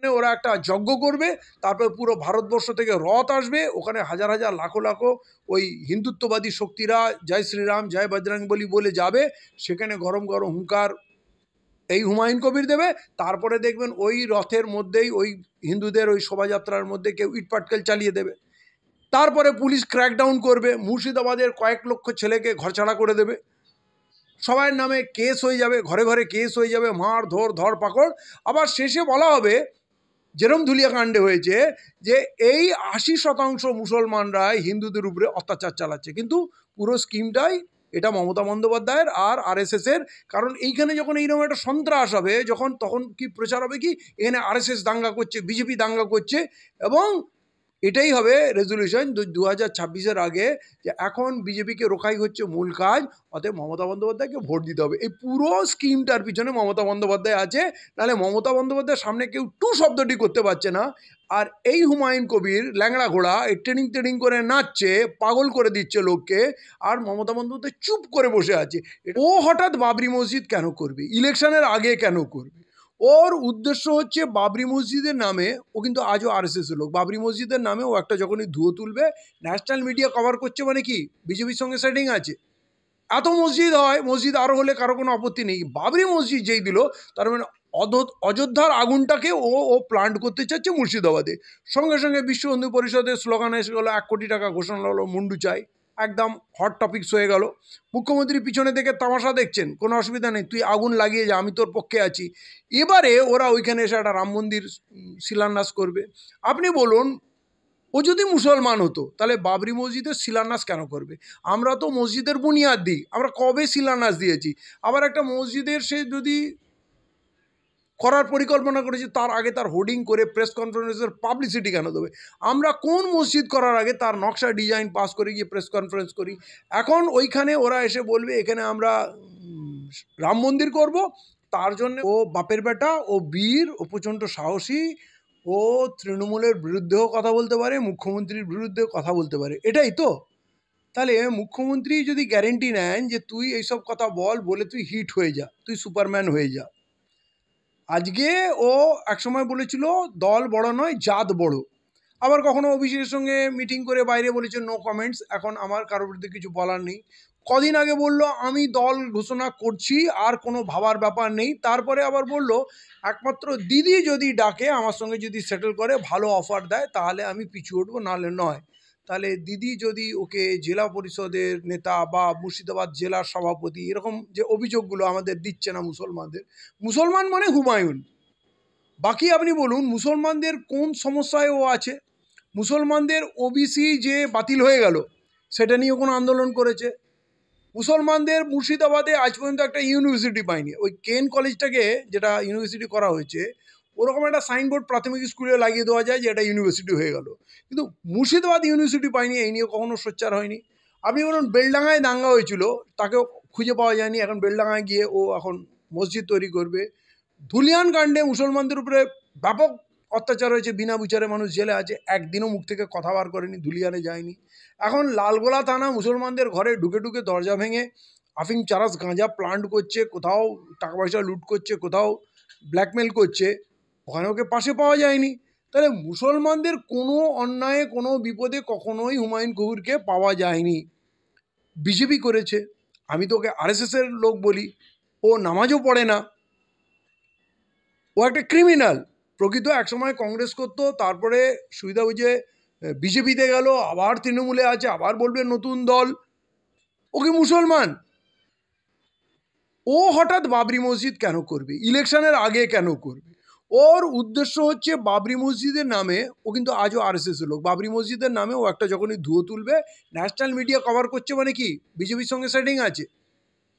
ওরা একটা যজ্ঞ করবে, তারপর পুরো ভারতবর্ষ থেকে রথ আসবে, ওখানে হাজার হাজার লাখো লাখো ওই হিন্দুত্ববাদী শক্তিরা জয় শ্রীরাম জয় বজরংবলী বলে যাবে, সেখানে গরম গরম হুঙ্কার এই হুমায়ুন কবির দেবে। তারপরে দেখবেন ওই রথের মধ্যেই ওই হিন্দুদের ওই শোভাযাত্রার মধ্যে কেউ ইটপাটকেল চালিয়ে দেবে। তারপরে পুলিশ ক্র্যাকডাউন করবে, মুর্শিদাবাদের কয়েক লক্ষ ছেলেকে ঘরছাড়া করে দেবে, সবার নামে কেস হয়ে যাবে, ঘরে ঘরে কেস হয়ে যাবে, মার ধরপাকড়। আবার শেষে বলা হবে যেরম ধুলিয়াকাণ্ডে হয়েছে যে এই ৮০% মুসলমানরা হিন্দুদের উপরে অত্যাচার চালাচ্ছে, কিন্তু পুরো স্কিমটাই এটা মমতা বন্দ্যোপাধ্যায়ের আর আরএসএস এর। কারণ এইখানে যখন এইরকম একটা সন্ত্রাস হবে, তখন কি প্রচার হবে কি এখানে আরএসএস দাঙ্গা করছে, বিজেপি দাঙ্গা করছে, এবং এটাই হবে রেজলিউশন 2026-এর আগে, যে এখন বিজেপিকে রোখাই হচ্ছে মূল কাজ, অতএব মমতা বন্দ্যোপাধ্যায়কে ভোট দিতে হবে। এই পুরো স্কিমটার পিছনে মমতা বন্দ্যোপাধ্যায় আছে, নাহলে মমতা বন্দ্যোপাধ্যায়ের সামনে কেউ টু শব্দটি করতে পারছে না। আর এই হুমায়ুন কবির ল্যাংড়া ঘোড়া এই ট্রেনিং করে নাচছে, পাগল করে দিচ্ছে লোককে, আর মমতা বন্দ্যোপাধ্যায় চুপ করে বসে আছে। ও হঠাৎ বাবরি মসজিদ কেন করবে, ইলেকশনের আগে কেন করবে? ওর উদ্দেশ্য হচ্ছে বাবরি মসজিদের নামে, ও কিন্তু আজও আরএসএস লোক, বাবরি মসজিদের নামে ও একটা যখনই ধুয়ো তুলবে, ন্যাশনাল মিডিয়া কভার করছে, মানে কি বিজেপির সঙ্গে সেটিং আছে। এত মসজিদ হয়, মসজিদ আরও হলে কারো কোনো আপত্তি নেই, বাবরি মসজিদ যেই দিল, তার মানে অযোধ্যার আগুনটাকে ও প্লান্ট করতে চাচ্ছে মুর্শিদাবাদে। সঙ্গে সঙ্গে বিশ্ব হিন্দু পরিষদের স্লোগান এসে গেলো, 1 কোটি টাকা ঘোষণা হলো, মুন্ডু চাই, একদম হট টপিকস হয়ে গেল। মুখ্যমন্ত্রী পিছনে থেকে তামাশা দেখছেন, কোনো অসুবিধা নেই, তুই আগুন লাগিয়ে যা, আমি তোর পক্ষে আছি। এবারে ওরা ওইখানে এসে একটা রাম মন্দির শিলান্যাস করবে। আপনি বলুন, ও যদি মুসলমান হতো তাহলে বাবরি মসজিদের শিলান্যাস কেন করবে? আমরা তো মসজিদের বুনিয়াদ দিই, আমরা কবে শিলান্যাস দিয়েছি? আবার একটা মসজিদের সে যদি করার পরিকল্পনা করেছে, তার আগে তার হোর্ডিং করে প্রেস কনফারেন্সের পাবলিসিটি কেন দেবে? আমরা কোন মসজিদ করার আগে তার নকশা ডিজাইন পাস করে গিয়ে প্রেস কনফারেন্স করি। এখন ওইখানে ওরা এসে বলবে এখানে আমরা রাম মন্দির করব, তার জন্য ও বাপের বেটা, ও বীর, ও প্রচণ্ড সাহসী, ও তৃণমূলের বিরুদ্ধেও কথা বলতে পারে, মুখ্যমন্ত্রীর বিরুদ্ধেও কথা বলতে পারে, এটাই তো। তাহলে মুখ্যমন্ত্রী যদি গ্যারেন্টি নেন যে তুই এইসব কথা বলে তুই হিট হয়ে যা, তুই সুপারম্যান হয়ে যা। আজকে ও একসময় বলেছিল দল বড় নয়, জাত বড়। আবার কখনো অভিষেকের সঙ্গে মিটিং করে বাইরে বলেছে নো কমেন্টস, এখন আমার কারোর বিরুদ্ধে কিছু বলার নেই। কদিন আগে বলল আমি দল ঘোষণা করছি, আর কোনো ভাবার ব্যাপার নেই। তারপরে আবার বলল একমাত্র দিদি যদি ডাকে, আমার সঙ্গে যদি সেটেল করে, ভালো অফার দেয়, তাহলে আমি পিছু উঠবো, নাহলে নয়। তাহলে দিদি যদি ওকে জেলা পরিষদের নেতা বা মুর্শিদাবাদ জেলার সভাপতি, এরকম যে অভিযোগগুলো আমাদের দিচ্ছে না মুসলমানদের, মুসলমান মানে হুমায়ুন, বাকি আপনি বলুন মুসলমানদের কোন সমস্যায় ও আছে? মুসলমানদের ওবিসি যে বাতিল হয়ে গেল, সেটা নিয়ে কোনো আন্দোলন করেছে। মুসলমানদের মুর্শিদাবাদে আজ পর্যন্ত একটা ইউনিভার্সিটি পায়নি, ওই কেন কলেজটাকে যেটা ইউনিভার্সিটি করা হয়েছে, ওরকম একটা সাইনবোর্ড প্রাথমিক স্কুলে লাগিয়ে দেওয়া যায় যে এটা ইউনিভার্সিটি হয়ে গেল, কিন্তু মুর্শিদাবাদ ইউনিভার্সিটি পায়নি, এই নিয়ে কখনো সোচ্চার হয়নি। আপনি বলুন বেলডাঙায় দাঙ্গা হয়েছিল, তাকেও খুঁজে পাওয়া যায়নি, এখন বেলডাঙায় গিয়ে ও এখন মসজিদ তৈরি করবে। ধুলিয়ান কাণ্ডে মুসলমানদের উপরে ব্যাপক অত্যাচার হয়েছে, বিনা বিচারে মানুষ জেলে আছে, একদিনও মুখ থেকে কথা বার করেনি, ধুলিয়ানে যায়নি। এখন লালগোলা থানা মুসলমানদের ঘরে ঢুকে ঢুকে দরজা ভেঙে আফিম চারাস গাঁজা প্লান্ট করছে, কোথাও টাকা পয়সা লুট করছে, কোথাও ব্ল্যাকমেল করছে, ওখানে ওকে পাশে পাওয়া যায়নি। তাহলে মুসলমানদের কোনো অন্যায়ে কোনো বিপদে কখনোই হুমায়ুন কবিরকে পাওয়া যায়নি, বিজেপি করেছে। আমি তো ওকে আরএসএসের লোক বলি, ও নামাজও পড়ে না, ও একটা ক্রিমিনাল প্রকৃত। একসময় কংগ্রেস করতো, তারপরে সুবিধা বুঝে বিজেপিতে গেল, আবার তৃণমূলে আছে, আবার বলবে নতুন দল। ও কি মুসলমান? ও হঠাৎ বাবরি মসজিদ কেন করবে, ইলেকশনের আগে কেন করবে? ওর উদ্দেশ্য হচ্ছে বাবরি মসজিদের নামে, ও কিন্তু আজও আরএসএস লোক, বাবরি মসজিদের নামে ও একটা যখনই ধুয়ো তুলবে, ন্যাশনাল মিডিয়া কভার করছে, মানে কি বিজেপির সঙ্গে সেটিং আছে।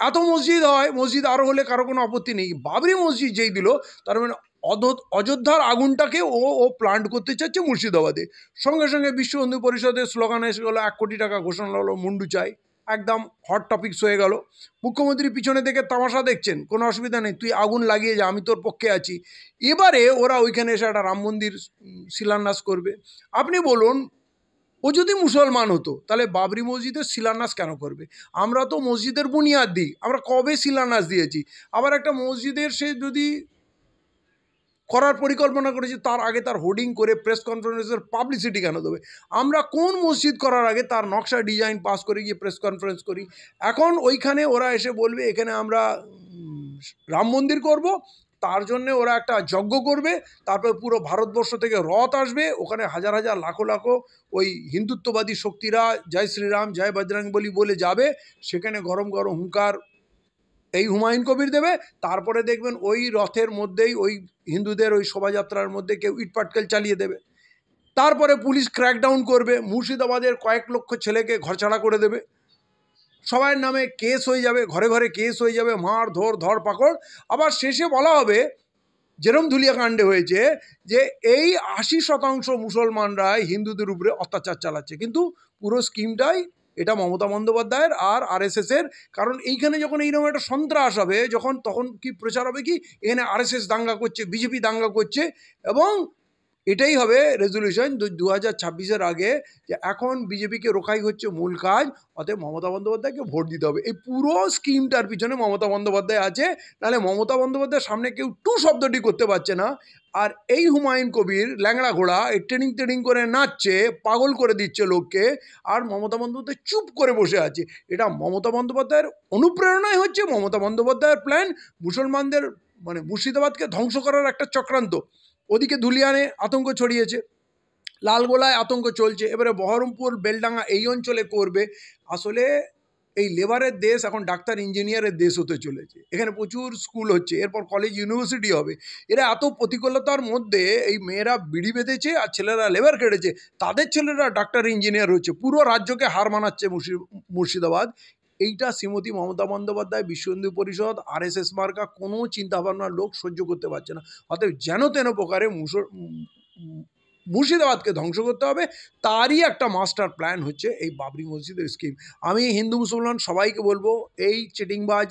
এত মসজিদ হয়, মসজিদ আরও হলে কারো কোনো আপত্তি নেই, বাবরি মসজিদ যেই দিল, তার মানে অযোধ্যার আগুনটাকে ও প্লান্ট করতে চাচ্ছে মুর্শিদাবাদে। সঙ্গে সঙ্গে বিশ্ব হিন্দু পরিষদের স্লোগান এসে গেলো, 1 কোটি টাকা ঘোষণা হলো, মুন্ডু চাই, একদম হট টপিকস হয়ে গেল। মুখ্যমন্ত্রী পিছনে থেকে তামাশা দেখছেন, কোনো অসুবিধা নেই, তুই আগুন লাগিয়ে যা, আমি তোর পক্ষে আছি। এবারে ওরা ওইখানে এসে একটা রাম মন্দির শিলান্যাস করবে। আপনি বলুন, ও যদি মুসলমান হতো তাহলে বাবরি মসজিদের শিলান্যাস কেন করবে? আমরা তো মসজিদের বুনিয়াদ দিই, আমরা কবে শিলান্যাস দিয়েছি? আবার একটা মসজিদের সে যদি করার পরিকল্পনা করেছে, তার আগে তার হোর্ডিং করে প্রেস কনফারেন্সের পাবলিসিটি কেন দেবে? আমরা কোন মসজিদ করার আগে তার নকশা ডিজাইন পাস করে গিয়ে প্রেস কনফারেন্স করি। এখন ওইখানে ওরা এসে বলবে এখানে আমরা রাম মন্দির করব, তার জন্যে ওরা একটা যজ্ঞ করবে, তারপর পুরো ভারতবর্ষ থেকে রথ আসবে, ওখানে হাজার হাজার লাখো লাখো ওই হিন্দুত্ববাদী শক্তিরা জয় শ্রীরাম জয় বজরংবলী বলে যাবে, সেখানে গরম গরম হুঙ্কার এই হুমায়ুন কবির দেবে। তারপরে দেখবেন ওই রথের মধ্যেই ওই হিন্দুদের ওই শোভাযাত্রার মধ্যে কেউ ইটপাটকেল চালিয়ে দেবে। তারপরে পুলিশ ক্র্যাকডাউন করবে, মুর্শিদাবাদের কয়েক লক্ষ ছেলেকে ঘরছাড়া করে দেবে, সবার নামে কেস হয়ে যাবে, ঘরে ঘরে কেস হয়ে যাবে, মার ধর পাকড়। আবার শেষে বলা হবে যেরম ধুলিয়াকাণ্ডে হয়েছে যে এই ৮০% মুসলমানরা হিন্দুদের উপরে অত্যাচার চালাচ্ছে, কিন্তু পুরো স্কিমটাই এটা মমতা বন্দ্যোপাধ্যায়ের আর আরএসএসের। কারণ এইখানে যখন এইরকম একটা সন্ত্রাস হবে, তখন কি প্রচার হবে কি এখানে আরএসএস দাঙ্গা করছে, বিজেপি দাঙ্গা করছে, এবং এটাই হবে রেজলিউশন 2026-এর আগে, যে এখন বিজেপিকে রোখাই হচ্ছে মূল কাজ, অতএব মমতা বন্দ্যোপাধ্যায়কে ভোট দিতে হবে। এই পুরো স্কিমটার পিছনে মমতা বন্দ্যোপাধ্যায় আছে, নাহলে মমতা বন্দ্যোপাধ্যায়ের সামনে কেউ টু শব্দটি করতে পারছে না। আর এই হুমায়ুন কবির ল্যাংড়া ঘোড়া এই ট্রেনিং করে নাচছে, পাগল করে দিচ্ছে লোককে, আর মমতা বন্দ্যোপাধ্যায় চুপ করে বসে আছে। এটা মমতা বন্দ্যোপাধ্যায়ের অনুপ্রেরণায় হচ্ছে, মমতা বন্দ্যোপাধ্যায়ের প্ল্যান, মুসলমানদের মানে মুর্শিদাবাদকে ধ্বংস করার একটা চক্রান্ত। ওদিকে ধুলিয়ানে আতঙ্ক ছড়িয়েছে, লালগোলায় আতঙ্ক চলছে, এবারে বহরমপুর বেলডাঙ্গা এই অঞ্চলে করবে। আসলে এই লেবারের দেশ এখন ডাক্তার ইঞ্জিনিয়ারের দেশ হতে চলেছে, এখানে প্রচুর স্কুল হচ্ছে, এরপর কলেজ ইউনিভার্সিটি হবে। এরা এত প্রতিকূলতার মধ্যে এই মেয়েরা বিড়ি বেঁধেছে আর ছেলেরা লেবার কেটেছে, তাদের ছেলেরা ডাক্তার ইঞ্জিনিয়ার হচ্ছে, পুরো রাজ্যকে হার মানাচ্ছে মুর্শিদাবাদ। এইটা শ্রীমতী মমতা বন্দ্যোপাধ্যায়, বিশ্ব হিন্দু পরিষদ, আরএসএস মার্কা কোনো চিন্তাভাবনার লোক সহ্য করতে পারছে না। অতএব যেন তেন প্রকারে মুর্শিদাবাদকে ধ্বংস করতে হবে, তারই একটা মাস্টার প্ল্যান হচ্ছে এই বাবরি মসজিদের স্কিম। আমি হিন্দু মুসলমান সবাইকে বলবো, এই চিটিংবাজ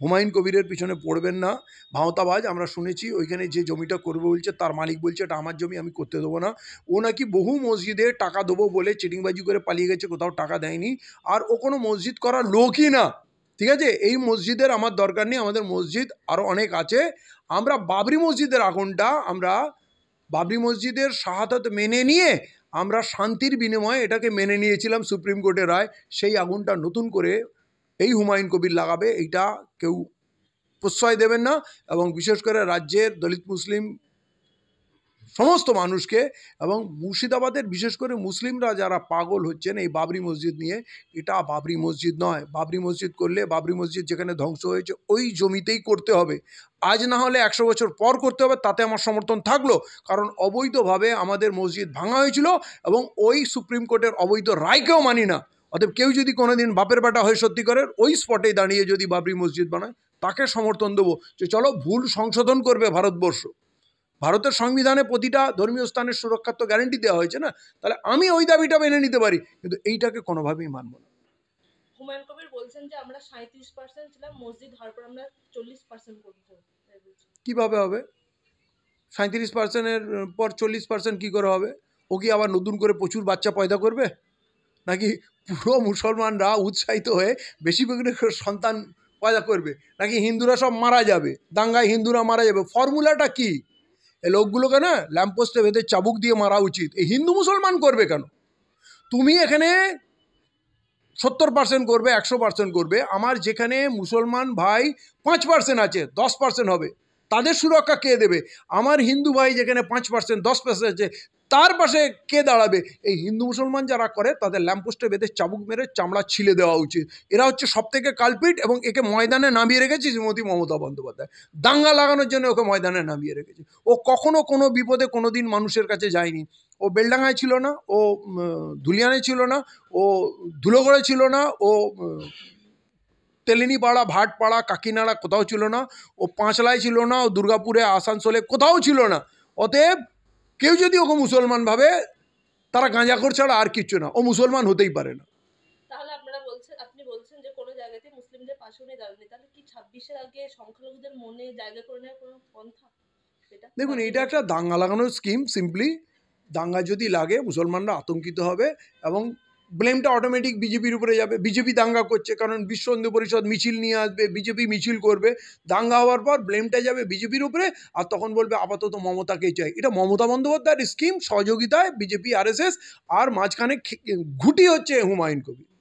হুমায়ুন কবিরের পিছনে পড়বেন না, ভাঁওতাবাজ। আমরা শুনেছি ওইখানে যে জমিটা করবে বলছে তার মালিক বলছে এটা আমার জমি, আমি করতে দেবো না। ও নাকি বহু মসজিদে টাকা দেবো বলে চিটিংবাজি করে পালিয়ে গেছে, কোথাও টাকা দেয়নি, আর ও কোনো মসজিদ করার লোকই না। ঠিক আছে, এই মসজিদের আমার দরকার নেই, আমাদের মসজিদ আরও অনেক আছে। আমরা বাবরি মসজিদের আগুনটা, আমরা বাবরি মসজিদের শাহাদাত মেনে নিয়ে আমরা শান্তির বিনিময়ে এটাকে মেনে নিয়েছিলাম, সুপ্রিম কোর্টের রায়, সেই আগুনটা নতুন করে এই হুমায়ুন কবির লাগাবে, এইটা কেউ প্রশ্রয় দেবেন না। এবং বিশেষ করে রাজ্যের দলিত মুসলিম সমস্ত মানুষকে, এবং মুর্শিদাবাদের বিশেষ করে মুসলিমরা যারা পাগল হচ্ছেন এই বাবরি মসজিদ নিয়ে, এটা বাবরি মসজিদ নয়। বাবরি মসজিদ করলে, বাবরি মসজিদ যেখানে ধ্বংস হয়েছে ওই জমিতেই করতে হবে, আজ না হলে 100 বছর পর করতে হবে, তাতে আমার সমর্থন থাকলো। কারণ অবৈধভাবে আমাদের মসজিদ ভাঙা হয়েছিল, এবং ওই সুপ্রিম কোর্টের অবৈধ রায়কেও মানি না। অতএব কেউ যদি কোনোদিন বাপের বেটা হয়ে সত্যি করে ওই স্পটেই দাঁড়িয়ে যদি বাবরি মসজিদ বানায়, তাকে সমর্থন দেবো, যে চলো ভুল সংশোধন করবে ভারতবর্ষ। ভারতের সংবিধানে প্রতিটা ধর্মীয় স্থানের সুরক্ষার তো গ্যারান্টি দেওয়া হয়েছে না, তাহলে আমি ওই দাবিটা মেনে নিতে পারি, কিন্তু এইটাকে কোনোভাবেই মানব না। হুমায়ুন কবির বলছেন যে আমরা 37% ছিলাম, মসজিদ হওয়ার পর আমরা 40% করব। কিভাবে হবে? 37%-এর পর 40% কি করে হবে? ও কি আবার নতুন করে প্রচুর বাচ্চা পয়দা করবে, নাকি পুরো মুসলমানরা উৎসাহিত হয়ে বেশি বেশি করে সন্তান পয়দা করবে, নাকি হিন্দুরা সব মারা যাবে, দাঙ্গায় হিন্দুরা মারা যাবে? ফর্মুলাটা কি? এই লোকগুলোকে না ল্যাম্পপোস্টে বেঁধে চাবুক দিয়ে মারা উচিত। এই হিন্দু মুসলমান করবে কেন? তুমি এখানে 70% করবে, 100% করবে, আমার যেখানে মুসলমান ভাই 5% আছে, 10% হবে, তাদের সুরক্ষা কে দেবে? আমার হিন্দু ভাই যেখানে 5%, 10% আছে, তার পাশে কে দাঁড়াবে? এই হিন্দু মুসলমান যারা করে তাদের ল্যাম্পপোস্টে বেঁধে চাবুক মেরে চামড়া ছিলে দেওয়া উচিত। এরা হচ্ছে সব থেকে কালপিট, এবং একে ময়দানে নামিয়ে রেখেছে শ্রীমতী মমতা বন্দ্যোপাধ্যায়। দাঙ্গা লাগানোর জন্য ওকে ময়দানে নামিয়ে রেখেছে। ও কখনো কোনো বিপদে কোনো দিন মানুষের কাছে যায়নি। ও বেলডাঙ্গায় ছিল না, ও ধুলিয়ানে ছিল না, ও ধুলোগড়ে ছিল না, ও তেলেনিপাড়া, ভাটপাড়া, কাকিনাড়া কোথাও ছিল না, ও পাঁচলায় ছিল না, ও দুর্গাপুরে, আসানসোলে কোথাও ছিল না। অতএব কেউ যদি ওকে মুসলমান ভাবে, তারা গাঁজাখোর ছাড়া আর কিচ্ছু না, ও মুসলমান হতেই পারে না। তাহলে আপনি বলছেন যে কোনো জায়গাতে মুসলিমদের পাশে উনি দাঁড়াননি, তাহলে কি 26-এর আগে সংখ্যালঘুদের মনে জায়গা করে নেওয়ার কোনো পন্থা? দেখুন, এটা একটা দাঙ্গা লাগানোর স্কিম। সিম্পলি দাঙ্গা যদি লাগে মুসলমানরা আতঙ্কিত হবে, এবং ব্লেমটা অটোমেটিক বিজেপির উপরে যাবে। বিজেপি দাঙ্গা করছে, কারণ বিশ্ব হিন্দু পরিষদ মিছিল নিয়ে আসবে, বিজেপি মিছিল করবে, দাঙ্গা হওয়ার পর ব্লেমটা যাবে বিজেপির উপরে, আর তখন বলবে আপাতত মমতাকেই চাই। এটা মমতা বন্দ্যোপাধ্যায়ের স্কিম, সহযোগিতায় বিজেপি, আরএসএস, আর মাঝখানে ঘুঁটি হচ্ছে হুমায়ুন কবির।